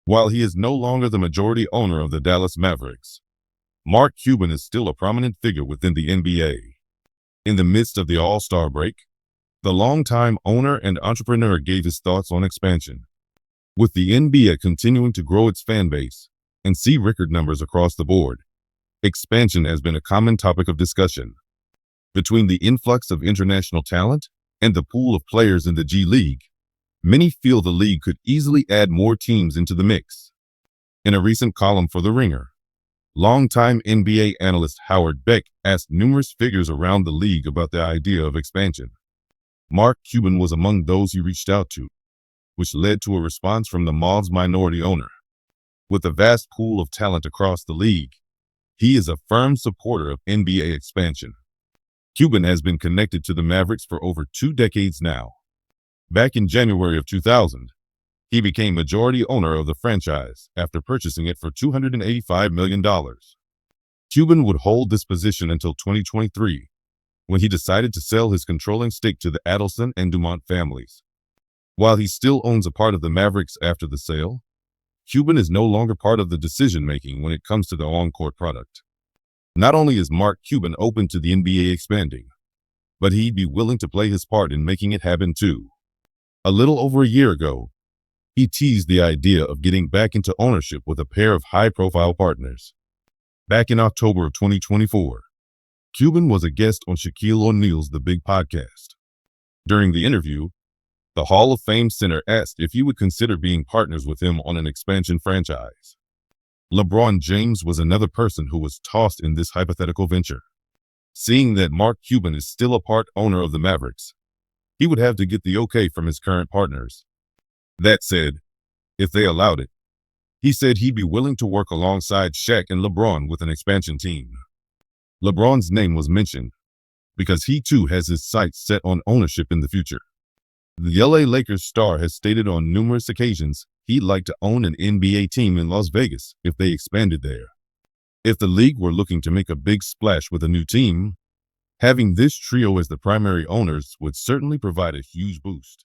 While he is no longer the majority owner of the Dallas Mavericks, Mark Cuban is still a prominent figure within the NBA. In the midst of the All-Star break, the longtime owner and entrepreneur gave his thoughts on expansion. With the NBA continuing to grow its fan base and see record numbers across the board, expansion has been a common topic of discussion. Between the influx of international talent and the pool of players in the G League, many feel the league could easily add more teams into the mix. In a recent column for The Ringer, longtime NBA analyst Howard Beck asked numerous figures around the league about the idea of expansion. Mark Cuban was among those he reached out to, which led to a response from the Mavs' minority owner. With a vast pool of talent across the league, he is a firm supporter of NBA expansion. Cuban has been connected to the Mavericks for over 2 decades now. Back in January of 2000, he became majority owner of the franchise after purchasing it for $285 million. Cuban would hold this position until 2023, when he decided to sell his controlling stake to the Adelson and Dumont families. While he still owns a part of the Mavericks after the sale, Cuban is no longer part of the decision-making when it comes to the on-court product. Not only is Mark Cuban open to the NBA expanding, but he'd be willing to play his part in making it happen too. A little over a year ago, he teased the idea of getting back into ownership with a pair of high-profile partners. Back in October of 2024, Cuban was a guest on Shaquille O'Neal's The Big Podcast. During the interview, the Hall of Fame center asked if he would consider being partners with him on an expansion franchise. LeBron James was another person who was tossed in this hypothetical venture. Seeing that Mark Cuban is still a part owner of the Mavericks, he would have to get the okay from his current partners. That said, if they allowed it, he said he'd be willing to work alongside Shaq and LeBron with an expansion team. LeBron's name was mentioned because he too has his sights set on ownership in the future. The LA Lakers star has stated on numerous occasions he'd like to own an NBA team in Las Vegas if they expanded there. If the league were looking to make a big splash with a new team, having this trio as the primary owners would certainly provide a huge boost.